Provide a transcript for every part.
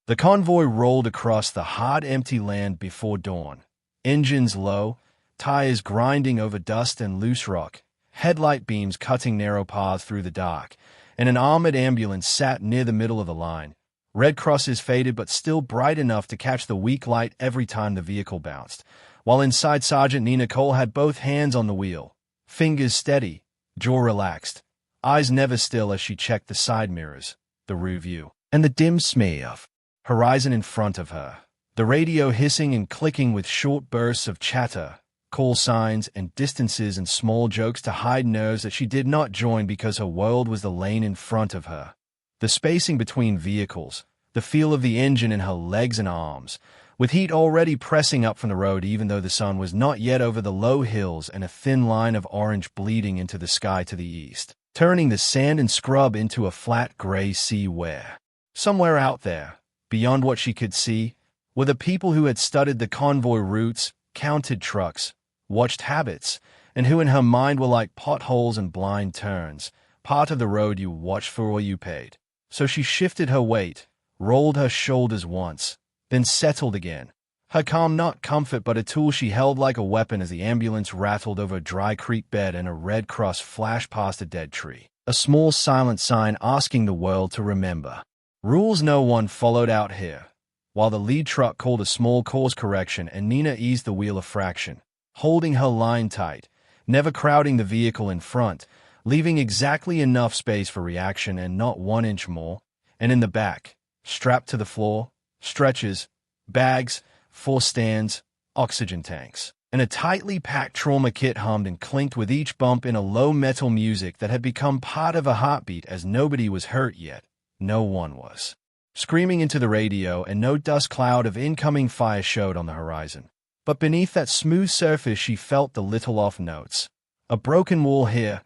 The convoy rolled across the hard, empty land before dawn. Engines low, tires grinding over dust and loose rock, headlight beams cutting narrow paths through the dark, and an armored ambulance sat near the middle of the line. Red crosses faded but still bright enough to catch the weak light every time the vehicle bounced, while inside Sergeant Nina Cole had both hands on the wheel, fingers steady, jaw relaxed, eyes never still as she checked the side mirrors, the rear view, and the dim smear of horizon in front of her. The radio hissing and clicking with short bursts of chatter, call signs and distances and small jokes to hide nerves that she did not join because her world was the lane in front of her. The spacing between vehicles, the feel of the engine in her legs and arms, with heat already pressing up from the road even though the sun was not yet over the low hills and a thin line of orange bleeding into the sky to the east, turning the sand and scrub into a flat gray sea where, somewhere out there, beyond what she could see, were the people who had studied the convoy routes, counted trucks, watched habits, and who in her mind were like potholes and blind turns, part of the road you watched for or you paid. So she shifted her weight, rolled her shoulders once, then settled again. Her calm not comfort but a tool she held like a weapon as the ambulance rattled over a dry creek bed and a red cross flashed past a dead tree. A small silent sign asking the world to remember. Rules no one followed out here. While the lead truck called a small course correction and Nina eased the wheel a fraction, holding her line tight, never crowding the vehicle in front, leaving exactly enough space for reaction and not 1 inch more, and in the back, strapped to the floor, stretchers, bags, 4 stands, oxygen tanks, and a tightly packed trauma kit hummed and clinked with each bump in a low metal music that had become part of a heartbeat as nobody was hurt yet. No one was. Screaming into the radio, and no dust cloud of incoming fire showed on the horizon. But beneath that smooth surface she felt the little off notes. A broken wall here,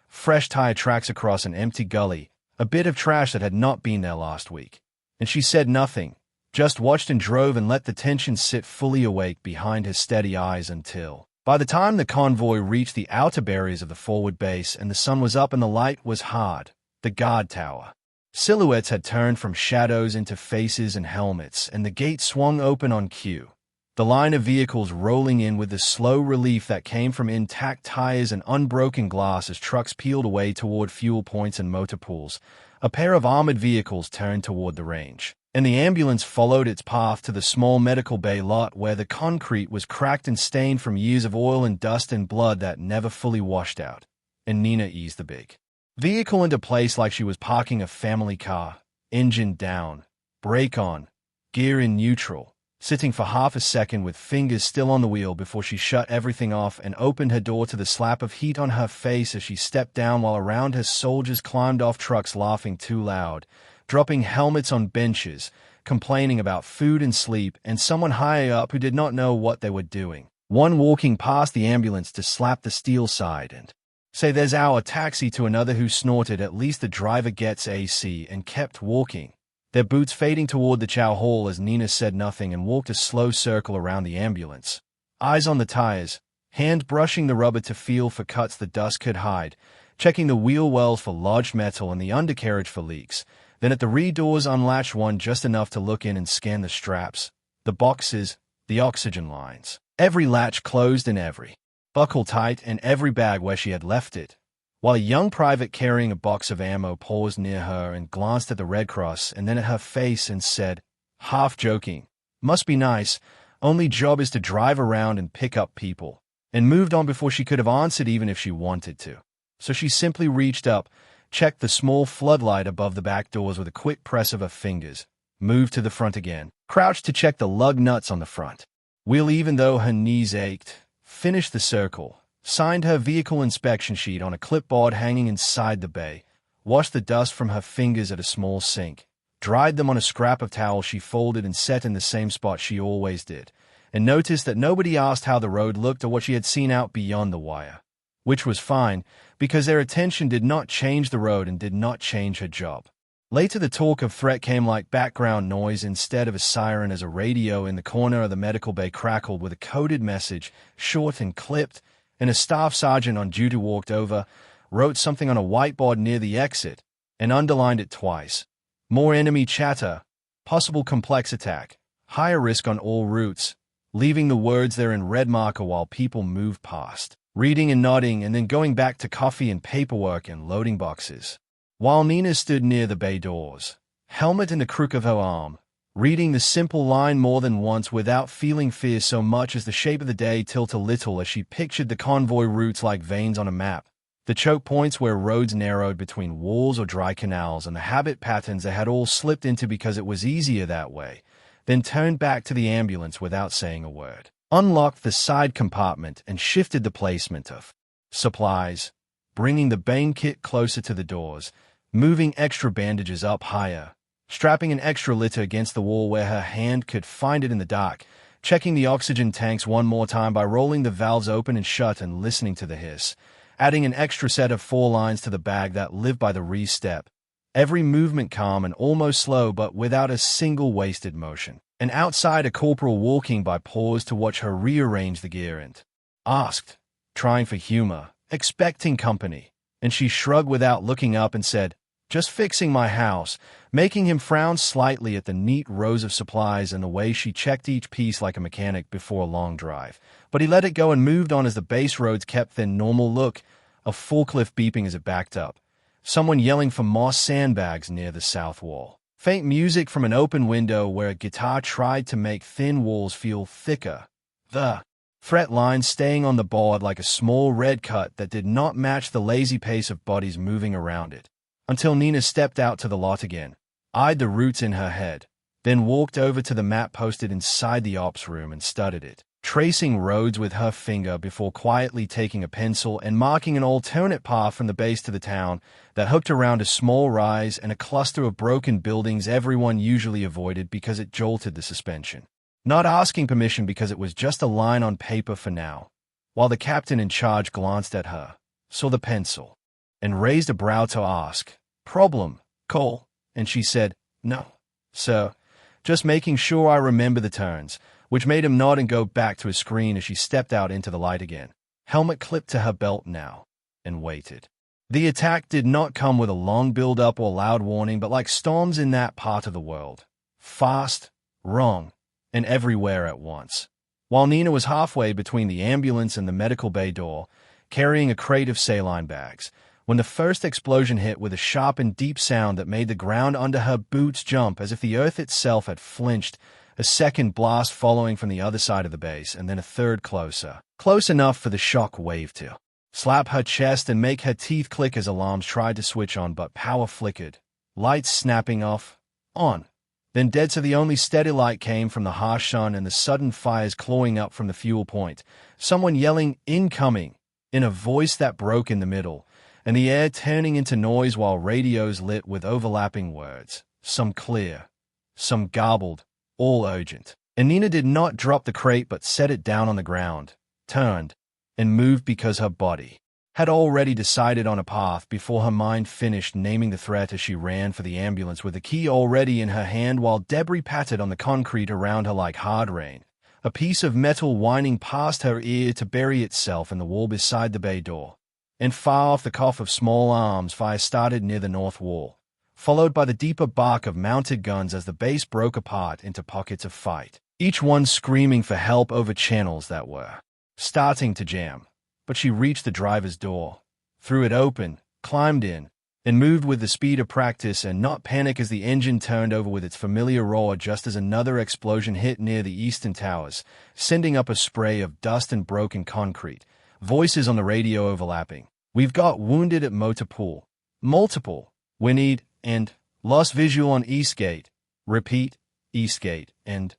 fresh tire tracks across an empty gully, a bit of trash that had not been there last week. And she said nothing, just watched and drove and let the tension sit fully awake behind her steady eyes until, by the time the convoy reached the outer barriers of the forward base and the sun was up and the light was hard, the guard tower. Silhouettes had turned from shadows into faces and helmets, and the gate swung open on cue. The line of vehicles rolling in with the slow relief that came from intact tires and unbroken glass as trucks peeled away toward fuel points and motor pools. A pair of armored vehicles turned toward the range, and the ambulance followed its path to the small medical bay lot where the concrete was cracked and stained from years of oil and dust and blood that never fully washed out. And Nina eased the big vehicle into place like she was parking a family car, engine down, brake on, gear in neutral, sitting for half a second with fingers still on the wheel before she shut everything off and opened her door to the slap of heat on her face as she stepped down while around her soldiers climbed off trucks laughing too loud, dropping helmets on benches, complaining about food and sleep, and someone higher up who did not know what they were doing. One walking past the ambulance to slap the steel side and say there's our taxi to another who snorted at least the driver gets AC and kept walking, their boots fading toward the chow hall as Nina said nothing and walked a slow circle around the ambulance. Eyes on the tires, hand brushing the rubber to feel for cuts the dust could hide, checking the wheel wells for lodged metal and the undercarriage for leaks. Then at the rear doors unlatched one just enough to look in and scan the straps, the boxes, the oxygen lines. Every latch closed and every buckle tight and every bag where she had left it, while a young private carrying a box of ammo paused near her and glanced at the Red Cross and then at her face and said, half joking, "Must be nice, only job is to drive around and pick up people," and moved on before she could have answered even if she wanted to. So she simply reached up, checked the small floodlight above the back doors with a quick press of her fingers, moved to the front again, crouched to check the lug nuts on the front wheel even though her knees ached, finished the circle, signed her vehicle inspection sheet on a clipboard hanging inside the bay, washed the dust from her fingers at a small sink, dried them on a scrap of towel she folded and set in the same spot she always did, and noticed that nobody asked how the road looked or what she had seen out beyond the wire. Which was fine, because their attention did not change the road and did not change her job. Later the talk of threat came like background noise instead of a siren as a radio in the corner of the medical bay crackled with a coded message, short and clipped, and a staff sergeant on duty walked over, wrote something on a whiteboard near the exit, and underlined it twice. More enemy chatter. Possible complex attack. Higher risk on all routes. Leaving the words there in red marker while people move past. Reading and nodding and then going back to coffee and paperwork and loading boxes. While Nina stood near the bay doors, helmet in the crook of her arm, reading the simple line more than once without feeling fear so much as the shape of the day tilt a little as she pictured the convoy routes like veins on a map. The choke points where roads narrowed between walls or dry canals and the habit patterns they had all slipped into because it was easier that way, then turned back to the ambulance without saying a word. Unlocked the side compartment and shifted the placement of supplies, bringing the Bane kit closer to the doors, moving extra bandages up higher, strapping an extra litter against the wall where her hand could find it in the dark, checking the oxygen tanks one more time by rolling the valves open and shut and listening to the hiss, adding an extra set of 4 lines to the bag that lived by the re-step. Every movement calm and almost slow but without a single wasted motion. And outside a corporal walking by paused to watch her rearrange the gear and asked, trying for humor, expecting company, and she shrugged without looking up and said, "Just fixing my house," making him frown slightly at the neat rows of supplies and the way she checked each piece like a mechanic before a long drive. But he let it go and moved on as the base roads kept their normal look, a forklift beeping as it backed up, someone yelling for moss sandbags near the south wall, faint music from an open window where a guitar tried to make thin walls feel thicker, the fret lines staying on the board like a small red cut that did not match the lazy pace of bodies moving around it, until Nina stepped out to the lot again, eyed the routes in her head, then walked over to the map posted inside the ops room and studied it, tracing roads with her finger before quietly taking a pencil and marking an alternate path from the base to the town that hooked around a small rise and a cluster of broken buildings everyone usually avoided because it jolted the suspension. Not asking permission because it was just a line on paper for now, while the captain in charge glanced at her, saw the pencil, and raised a brow to ask, "Problem, Cole?" And she said, "No, sir, just making sure I remember the turns," which made him nod and go back to his screen as she stepped out into the light again, helmet clipped to her belt now, and waited. The attack did not come with a long build-up or loud warning, but like storms in that part of the world, fast, wrong, and everywhere at once. While Nina was halfway between the ambulance and the medical bay door, carrying a crate of saline bags, when the first explosion hit with a sharp and deep sound that made the ground under her boots jump as if the earth itself had flinched, a second blast following from the other side of the base, and then a third closer, close enough for the shock wave to slap her chest and make her teeth click as alarms tried to switch on but power flickered, lights snapping off, on, then dead, so the only steady light came from the harsh sun and the sudden fires clawing up from the fuel point, someone yelling "incoming" in a voice that broke in the middle, and the air turning into noise while radios lit with overlapping words, some clear, some garbled, all urgent. And Nina did not drop the crate but set it down on the ground, turned, and moved because her body had already decided on a path before her mind finished naming the threat as she ran for the ambulance with the key already in her hand while debris pattered on the concrete around her like hard rain, a piece of metal whining past her ear to bury itself in the wall beside the bay door. And far off the cough of small arms fire started near the north wall, followed by the deeper bark of mounted guns as the base broke apart into pockets of fight, each one screaming for help over channels that were starting to jam. But she reached the driver's door, threw it open, climbed in, and moved with the speed of practice and not panic as the engine turned over with its familiar roar just as another explosion hit near the eastern towers, sending up a spray of dust and broken concrete, voices on the radio overlapping. "We've got wounded at Motor Pool. Multiple. We need," and "lost visual on Eastgate. Repeat, Eastgate," and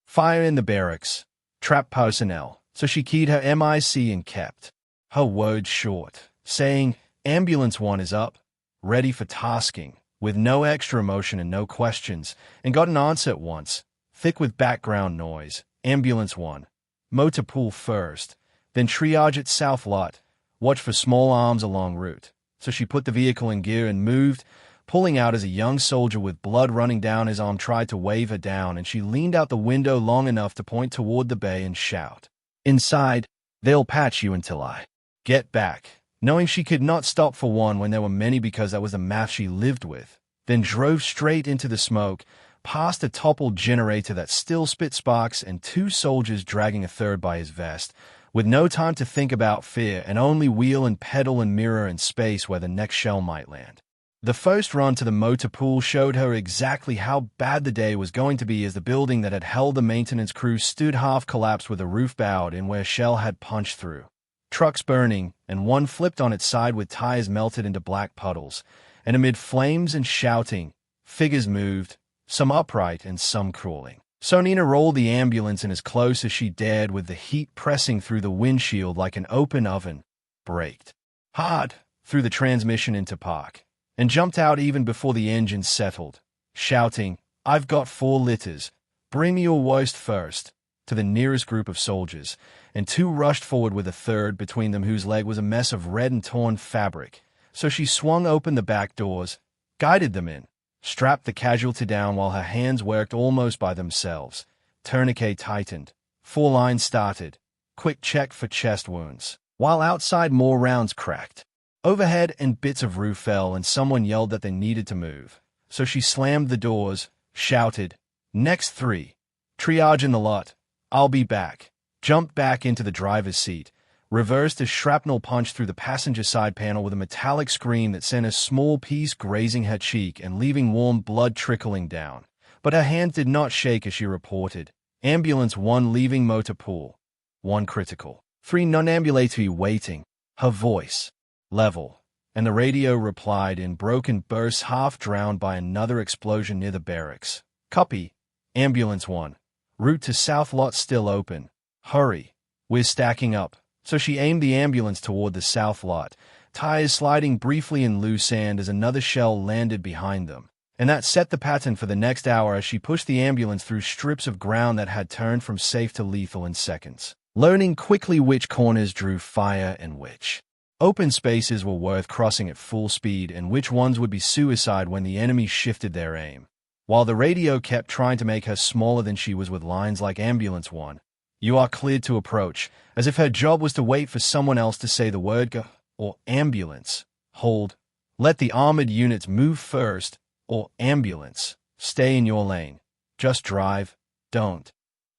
"fire in the barracks. Trap personnel." So she keyed her MIC and kept her words short, saying, "Ambulance 1 is up, ready for tasking," with no extra emotion and no questions, and got an answer at once, thick with background noise. "Ambulance 1. Motor Pool first, then triage at South Lot. Watch for small arms along route." So she put the vehicle in gear and moved, pulling out as a young soldier with blood running down his arm tried to wave her down, and she leaned out the window long enough to point toward the bay and shout, "Inside, they'll patch you until I get back," knowing she could not stop for one when there were many because that was the math she lived with, then drove straight into the smoke, past a toppled generator that still spit sparks and two soldiers dragging a third by his vest, with no time to think about fear and only wheel and pedal and mirror in space where the next shell might land. The first run to the motor pool showed her exactly how bad the day was going to be as the building that had held the maintenance crew stood half-collapsed with a roof bowed in where shell had punched through. Trucks burning, and one flipped on its side with tires melted into black puddles, and amid flames and shouting, figures moved, some upright and some crawling. So Nina rolled the ambulance in as close as she dared with the heat pressing through the windshield like an open oven, braked hard through the transmission into park, and jumped out even before the engine settled, shouting, "I've got 4 liters, bring me your worst first," to the nearest group of soldiers, and 2 rushed forward with a third between them whose leg was a mess of red and torn fabric. So she swung open the back doors, guided them in, strapped the casualty down while her hands worked almost by themselves, tourniquet tightened, 4 lines started, quick check for chest wounds, while outside more rounds cracked. Overhead and bits of roof fell and someone yelled that they needed to move. So she slammed the doors, shouted, "Next 3. Triage in the lot. I'll be back." Jumped back into the driver's seat, reversed as shrapnel punched through the passenger side panel with a metallic scream that sent a small piece grazing her cheek and leaving warm blood trickling down. But her hands did not shake as she reported, "Ambulance 1 leaving motor pool. 1 critical. 3 non-ambulatory waiting." Her voice level, and the radio replied in broken bursts half drowned by another explosion near the barracks. "Copy. Ambulance 1. Route to South Lot still open. Hurry. We're stacking up." So she aimed the ambulance toward the South Lot, tires sliding briefly in loose sand as another shell landed behind them. And that set the pattern for the next hour as she pushed the ambulance through strips of ground that had turned from safe to lethal in seconds, learning quickly which corners drew fire and which open spaces were worth crossing at full speed and which ones would be suicide when the enemy shifted their aim. While the radio kept trying to make her smaller than she was with lines like "Ambulance 1, you are cleared to approach," as if her job was to wait for someone else to say the word "go" or "ambulance," "hold," "let the armored units move first," or "ambulance, stay in your lane, just drive, don't,"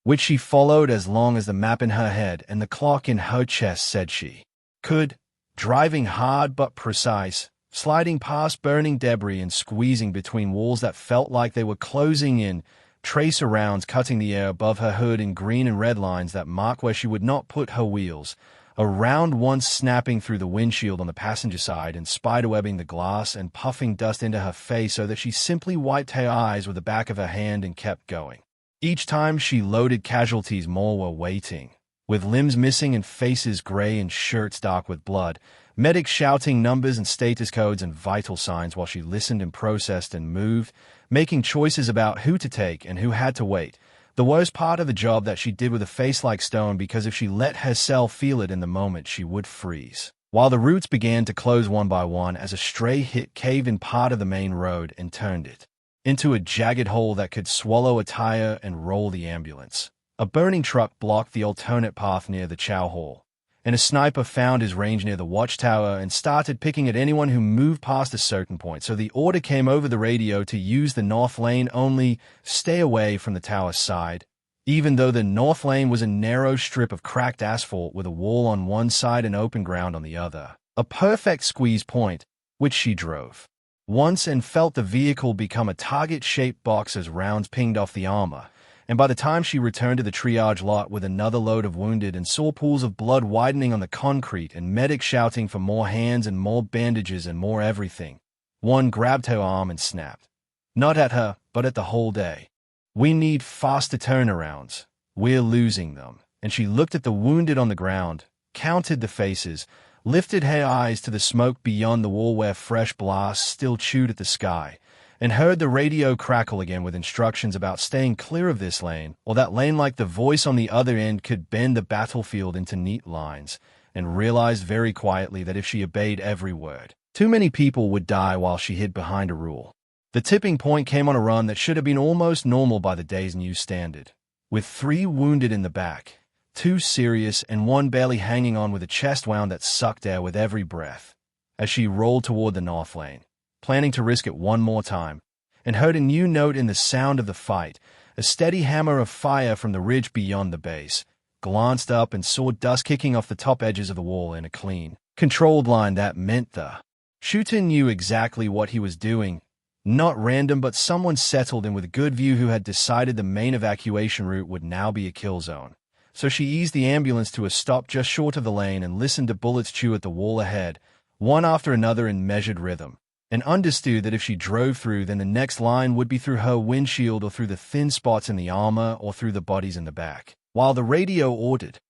which she followed as long as the map in her head and the clock in her chest said she could. Driving hard but precise, sliding past burning debris and squeezing between walls that felt like they were closing in, tracer rounds cutting the air above her hood in green and red lines that mark where she would not put her wheels, a round once snapping through the windshield on the passenger side and spiderwebbing the glass and puffing dust into her face so that she simply wiped her eyes with the back of her hand and kept going. Each time she loaded casualties, more were waiting, with limbs missing and faces gray and shirts dark with blood, medics shouting numbers and status codes and vital signs while she listened and processed and moved, making choices about who to take and who had to wait. The worst part of the job that she did with a face like stone, because if she let herself feel it in the moment, she would freeze. While the routes began to close one by one as a stray hit cave in part of the main road and turned it into a jagged hole that could swallow a tire and roll the ambulance. A burning truck blocked the alternate path near the chow hall, and a sniper found his range near the watchtower and started picking at anyone who moved past a certain point. So the order came over the radio to use the north lane only, stay away from the tower side, even though the north lane was a narrow strip of cracked asphalt with a wall on one side and open ground on the other. A perfect squeeze point, which she drove once and felt the vehicle become a target-shaped box as rounds pinged off the armor. And by the time she returned to the triage lot with another load of wounded and saw pools of blood widening on the concrete and medics shouting for more hands and more bandages and more everything, one grabbed her arm and snapped. Not at her, but at the whole day. "We need faster turnarounds. We're losing them." And she looked at the wounded on the ground, counted the faces, lifted her eyes to the smoke beyond the wall where fresh blasts still chewed at the sky, and heard the radio crackle again with instructions about staying clear of this lane, or that lane, like the voice on the other end, could bend the battlefield into neat lines, and realized very quietly that if she obeyed every word, too many people would die while she hid behind a rule. The tipping point came on a run that should have been almost normal by the day's new standard, with 3 wounded in the back, 2 serious and 1 barely hanging on with a chest wound that sucked air with every breath, as she rolled toward the north lane, planning to risk it one more time, and heard a new note in the sound of the fight, a steady hammer of fire from the ridge beyond the base, glanced up and saw dust kicking off the top edges of the wall in a clean, controlled line that meant the shooter knew exactly what he was doing. Not random, but someone settled in with a good view who had decided the main evacuation route would now be a kill zone. So she eased the ambulance to a stop just short of the lane and listened to bullets chew at the wall ahead, one after another in measured rhythm, and understood that if she drove through, then the next line would be through her windshield or through the thin spots in the armor or through the bodies in the back. While the radio ordered,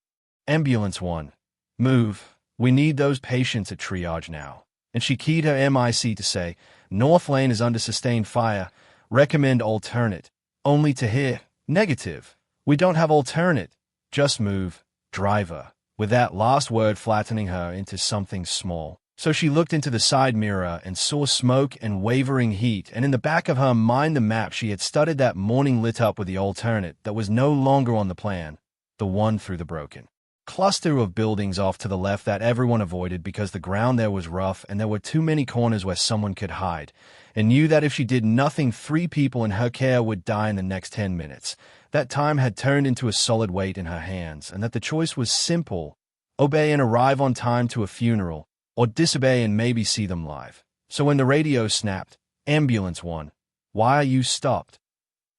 "Ambulance 1, move. We need those patients at triage now." And she keyed her MIC to say, "North Lane is under sustained fire. Recommend alternate." Only to hear, "Negative. We don't have alternate. Just move, driver," with that last word flattening her into something small. So she looked into the side mirror and saw smoke and wavering heat, and in the back of her mind the map she had studied that morning lit up with the alternate that was no longer on the plan, the one through the broken cluster of buildings off to the left that everyone avoided because the ground there was rough and there were too many corners where someone could hide, and knew that if she did nothing 3 people in her care would die in the next 10 minutes. That time had turned into a solid weight in her hands, and that the choice was simple: obey and arrive on time to a funeral, or disobey and maybe see them live. So when the radio snapped, "Ambulance 1, why are you stopped?"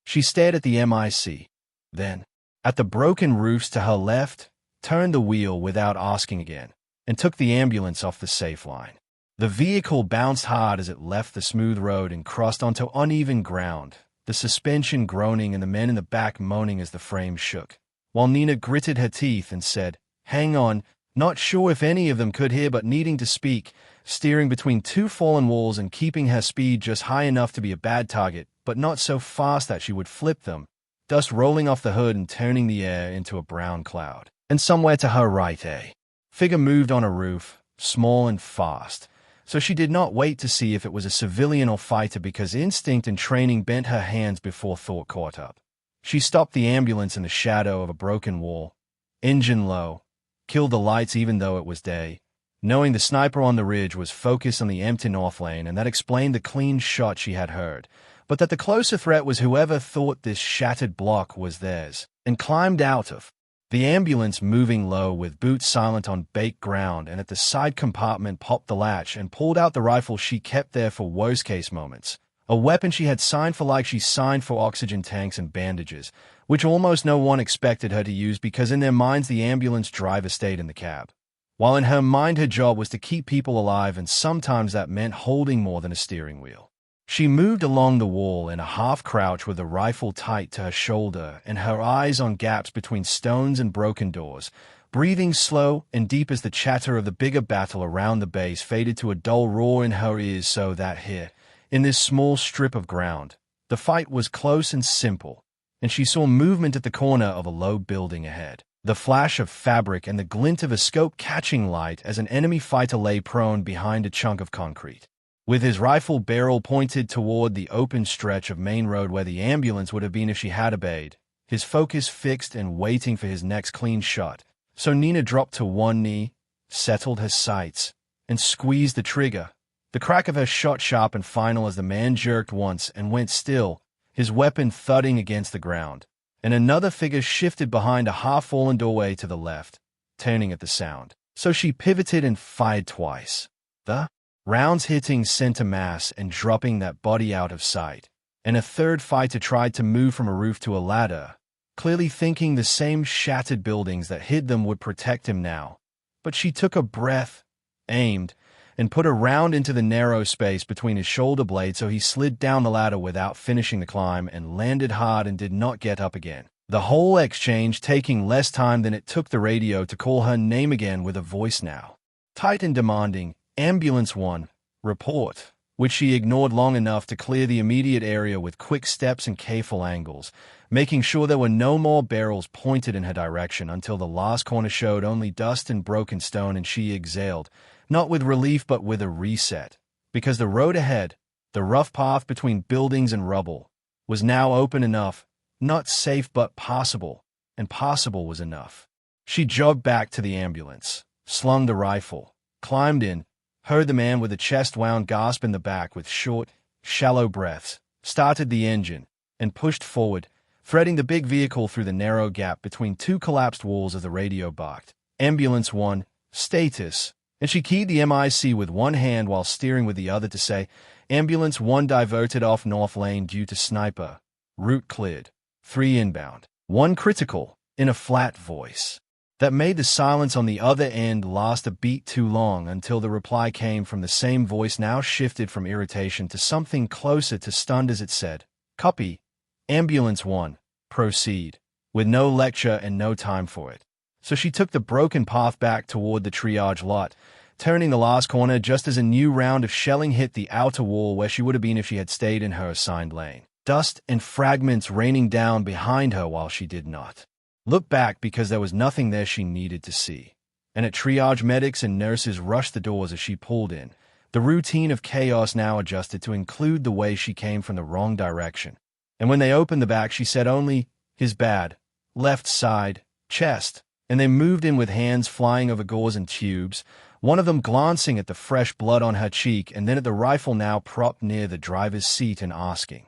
She stared at the MIC, then at the broken roofs to her left, turned the wheel without asking again, and took the ambulance off the safe line. The vehicle bounced hard as it left the smooth road and crossed onto uneven ground, the suspension groaning and the men in the back moaning as the frame shook, while Nina gritted her teeth and said, "Hang on," not sure if any of them could hear but needing to speak, steering between 2 fallen walls and keeping her speed just high enough to be a bad target, but not so fast that she would flip them, dust rolling off the hood and turning the air into a brown cloud. And somewhere to her right, a figure moved on a roof, small and fast, so she did not wait to see if it was a civilian or fighter because instinct and training bent her hands before thought caught up. She stopped the ambulance in the shadow of a broken wall, engine low, killed the lights even though it was day, knowing the sniper on the ridge was focused on the empty North Lane, and that explained the clean shot she had heard, but that the closer threat was whoever thought this shattered block was theirs, and climbed out of the ambulance, moving low with boots silent on baked ground, and at the side compartment popped the latch and pulled out the rifle she kept there for worst-case moments, a weapon she had signed for like she signed for oxygen tanks and bandages, which almost no one expected her to use because in their minds the ambulance driver stayed in the cab, while in her mind her job was to keep people alive, and sometimes that meant holding more than a steering wheel. She moved along the wall in a half-crouch with the rifle tight to her shoulder and her eyes on gaps between stones and broken doors, breathing slow and deep as the chatter of the bigger battle around the base faded to a dull roar in her ears, so that here, in this small strip of ground, the fight was close and simple, and she saw movement at the corner of a low building ahead, the flash of fabric and the glint of a scope catching light as an enemy fighter lay prone behind a chunk of concrete, with his rifle barrel pointed toward the open stretch of main road where the ambulance would have been if she had obeyed, his focus fixed and waiting for his next clean shot. So Nina dropped to one knee, settled her sights, and squeezed the trigger. The crack of her shot sharp and final as the man jerked once and went still, his weapon thudding against the ground, and another figure shifted behind a half-fallen doorway to the left, turning at the sound. So she pivoted and fired twice, the rounds hitting center mass and dropping that body out of sight, and a third fighter tried to move from a roof to a ladder, clearly thinking the same shattered buildings that hid them would protect him now. But she took a breath, aimed, and put a round into the narrow space between his shoulder blades, so he slid down the ladder without finishing the climb and landed hard and did not get up again. The whole exchange taking less time than it took the radio to call her name again with a voice now tight and demanding, "Ambulance 1, report," which she ignored long enough to clear the immediate area with quick steps and careful angles, making sure there were no more barrels pointed in her direction until the last corner showed only dust and broken stone, and she exhaled, not with relief but with a reset, because the road ahead, the rough path between buildings and rubble, was now open enough, not safe but possible, and possible was enough. She jogged back to the ambulance, slung the rifle, climbed in, heard the man with the chest-wound gasp in the back with short, shallow breaths, started the engine, and pushed forward, threading the big vehicle through the narrow gap between two collapsed walls as the radio barked. Ambulance 1, status. And she keyed the MIC with one hand while steering with the other to say, Ambulance 1 diverted off North Lane due to sniper. Route cleared. 3 inbound. 1 critical, in a flat voice. That made the silence on the other end last a beat too long until the reply came from the same voice, now shifted from irritation to something closer to stunned as it said, Copy. Ambulance 1, proceed, with no lecture and no time for it. So she took the broken path back toward the triage lot, turning the last corner just as a new round of shelling hit the outer wall where she would have been if she had stayed in her assigned lane. Dust and fragments raining down behind her while she did not look back because there was nothing there she needed to see. And at triage, medics and nurses rushed the doors as she pulled in, the routine of chaos now adjusted to include the way she came from the wrong direction. And when they opened the back, she said only, his bad, left side, chest, and they moved in with hands flying over gauze and tubes, one of them glancing at the fresh blood on her cheek and then at the rifle now propped near the driver's seat and asking,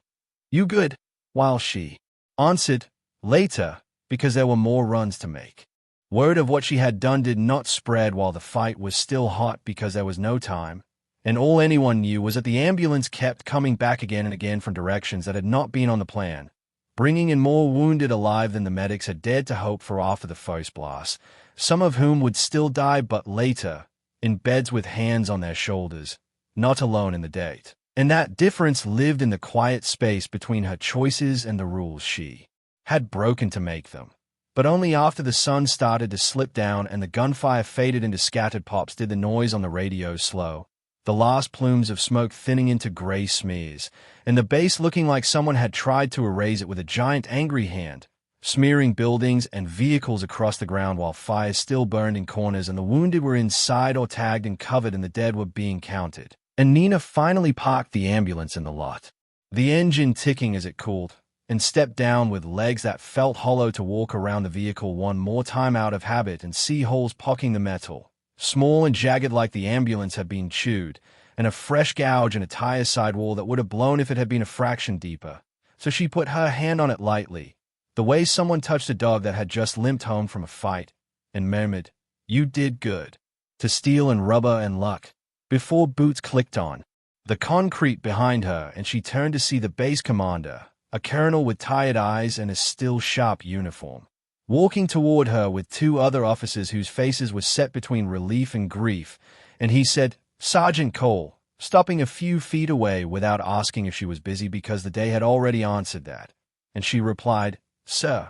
You good? While she answered, later, because there were more runs to make. Word of what she had done did not spread while the fight was still hot because there was no time, and all anyone knew was that the ambulance kept coming back again and again from directions that had not been on the plan, bringing in more wounded alive than the medics had dared to hope for after the first blast, some of whom would still die but later, in beds with hands on their shoulders, not alone in the date. And that difference lived in the quiet space between her choices and the rules she had broken to make them. But only after the sun started to slip down and the gunfire faded into scattered pops did the noise on the radio slow, the last plumes of smoke thinning into gray smears, and the base looking like someone had tried to erase it with a giant angry hand, smearing buildings and vehicles across the ground while fires still burned in corners and the wounded were inside or tagged and covered and the dead were being counted. And Nina finally parked the ambulance in the lot, the engine ticking as it cooled, and stepped down with legs that felt hollow to walk around the vehicle one more time out of habit and see holes pocking the metal, small and jagged like the ambulance had been chewed, and a fresh gouge in a tire sidewall that would have blown if it had been a fraction deeper. So she put her hand on it lightly, the way someone touched a dog that had just limped home from a fight, and murmured, You did good, to steel and rubber and luck, before boots clicked on the concrete behind her and she turned to see the base commander, a colonel with tired eyes and a still sharp uniform, walking toward her with 2 other officers whose faces were set between relief and grief, and he said, Sergeant Cole, stopping a few feet away without asking if she was busy because the day had already answered that, and she replied, Sir.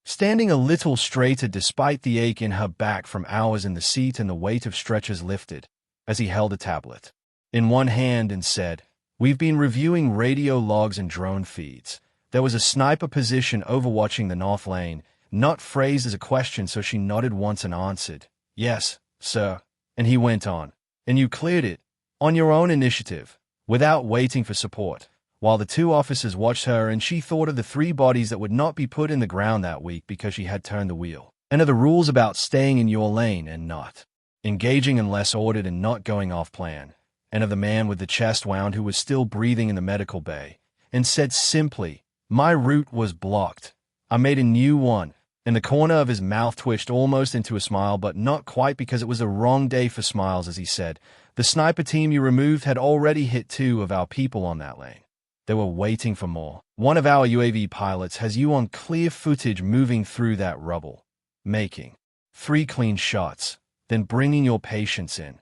Standing a little straighter despite the ache in her back from hours in the seat and the weight of stretchers lifted, as he held a tablet in one hand and said, We've been reviewing radio logs and drone feeds. There was a sniper position overwatching the North Lane, not phrased as a question, so she nodded once and answered, Yes, sir. And he went on, And you cleared it, on your own initiative, without waiting for support, while the 2 officers watched her and she thought of the 3 bodies that would not be put in the ground that week because she had turned the wheel, and of the rules about staying in your lane and not engaging unless ordered and not going off plan, and of the man with the chest wound who was still breathing in the medical bay, and said simply, My route was blocked. I made a new one, and the corner of his mouth twitched almost into a smile, but not quite because it was the wrong day for smiles, as he said, The sniper team you removed had already hit 2 of our people on that lane. They were waiting for more. One of our UAV pilots has you on clear footage moving through that rubble, making 3 clean shots, then bringing your patients in.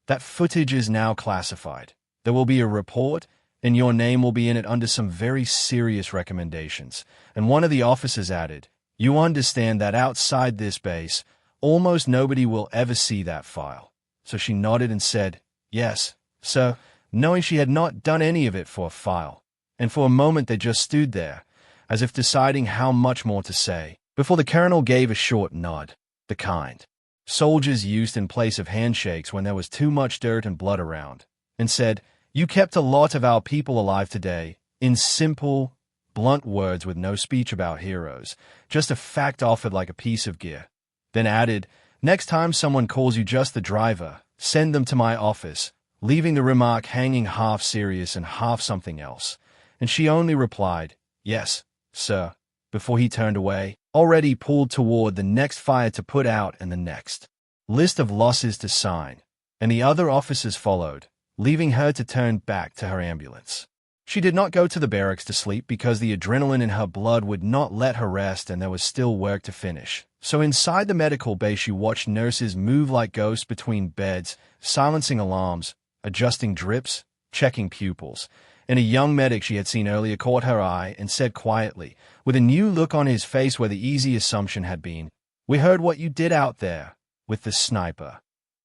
That footage is now classified. There will be a report, and your name will be in it under some very serious recommendations. And one of the officers added, You understand that outside this base, almost nobody will ever see that file. So she nodded and said, Yes, sir, knowing she had not done any of it for a file. And for a moment they just stood there, as if deciding how much more to say, before the colonel gave a short nod, the kind soldiers used in place of handshakes when there was too much dirt and blood around, and said, You kept a lot of our people alive today, in simple, blunt words with no speech about heroes, just a fact offered like a piece of gear. Then added, Next time someone calls you just the driver, send them to my office, leaving the remark hanging half serious and half something else. and she only replied, "Yes, sir," before he turned away, already pulled toward the next fire to put out and the next list of losses to sign, and the other officers followed, leaving her to turn back to her ambulance. She did not go to the barracks to sleep because the adrenaline in her blood would not let her rest and there was still work to finish. So inside the medical bay she watched nurses move like ghosts between beds, silencing alarms, adjusting drips, checking pupils. And a young medic she had seen earlier caught her eye and said quietly, with a new look on his face where the easy assumption had been, "We heard what you did out there with the sniper."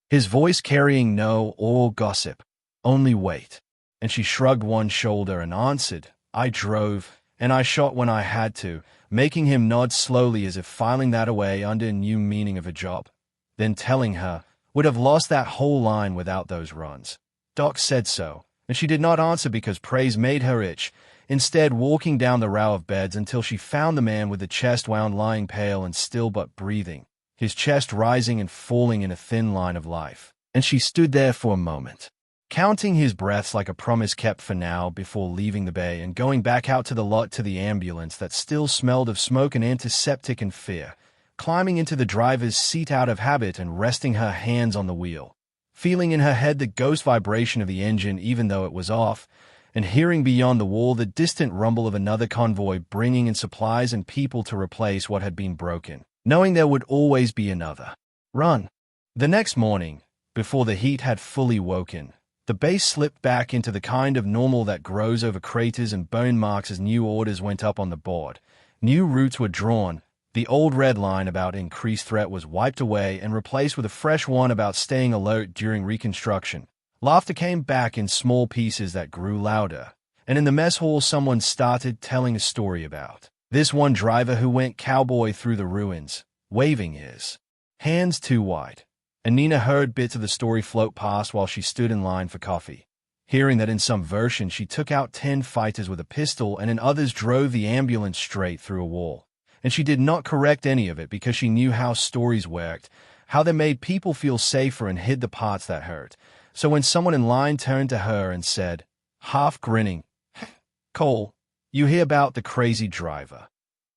His voice carrying no all gossip, only weight. And she shrugged one shoulder and answered, "I drove, and I shot when I had to," making him nod slowly as if filing that away under a new meaning of a job. Then telling her, "Would have lost that whole line without those runs." Doc said so, and she did not answer because praise made her itch, instead walking down the row of beds until she found the man with the chest wound lying pale and still but breathing, his chest rising and falling in a thin line of life. And she stood there for a moment, counting his breaths like a promise kept for now before leaving the bay and going back out to the lot to the ambulance that still smelled of smoke and antiseptic and fear, climbing into the driver's seat out of habit and resting her hands on the wheel, feeling in her head the ghost vibration of the engine even though it was off, and hearing beyond the wall the distant rumble of another convoy bringing in supplies and people to replace what had been broken, knowing there would always be another run. The next morning, before the heat had fully woken, the base slipped back into the kind of normal that grows over craters and bone marks as new orders went up on the board. New routes were drawn. The old red line about increased threat was wiped away and replaced with a fresh one about staying alert during reconstruction. Laughter came back in small pieces that grew louder, and in the mess hall someone started telling a story about this one driver who went cowboy through the ruins, waving his hands too wide. And Nina heard bits of the story float past while she stood in line for coffee, hearing that in some version she took out 10 fighters with a pistol and in others drove the ambulance straight through a wall. And she did not correct any of it because she knew how stories worked, how they made people feel safer and hid the parts that hurt. So when someone in line turned to her and said, half grinning, "Cole, you hear about the crazy driver?"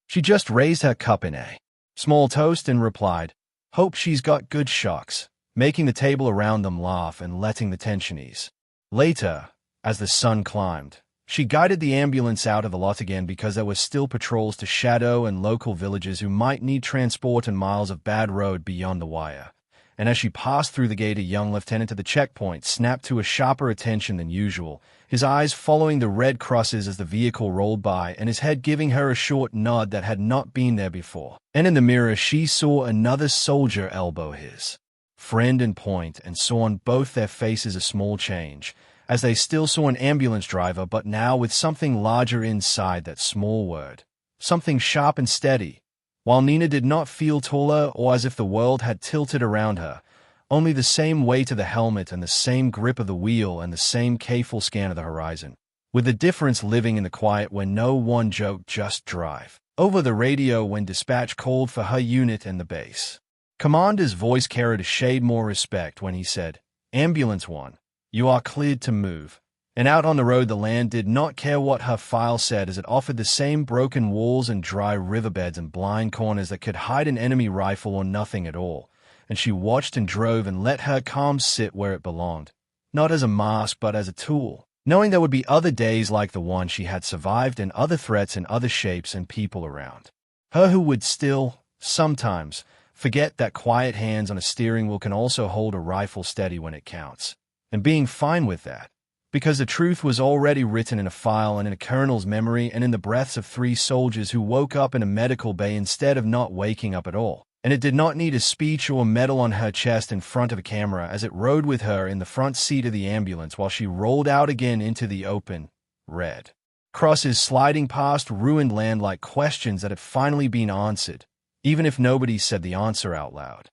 she just raised her cup in a small toast and replied, "Hope she's got good shocks," making the table around them laugh and letting the tension ease. Later, as the sun climbed, she guided the ambulance out of the lot again because there were still patrols to shadow and local villagers who might need transport and miles of bad road beyond the wire. And as she passed through the gate, a young lieutenant at the checkpoint snapped to a sharper attention than usual, his eyes following the red crosses as the vehicle rolled by and his head giving her a short nod that had not been there before. And in the mirror she saw another soldier elbow his friend and point, and saw on both their faces a small change, as they still saw an ambulance driver but now with something larger inside that small word, something sharp and steady. While Nina did not feel taller or as if the world had tilted around her, only the same weight of the helmet and the same grip of the wheel and the same careful scan of the horizon, with the difference living in the quiet when no one joked "just drive" over the radio when dispatch called for her unit and the base. Commander's voice carried a shade more respect when he said, "Ambulance 1, you are cleared to move." And out on the road the land did not care what her file said as it offered the same broken walls and dry riverbeds and blind corners that could hide an enemy rifle or nothing at all. And she watched and drove and let her calm sit where it belonged, not as a mask but as a tool, knowing there would be other days like the one she had survived and other threats and other shapes and people around her who would still, sometimes, forget that quiet hands on a steering wheel can also hold a rifle steady when it counts, and being fine with that, because the truth was already written in a file and in a colonel's memory and in the breaths of 3 soldiers who woke up in a medical bay instead of not waking up at all. And it did not need a speech or a medal on her chest in front of a camera as it rode with her in the front seat of the ambulance while she rolled out again into the open, red crosses sliding past ruined land like questions that had finally been answered, even if nobody said the answer out loud.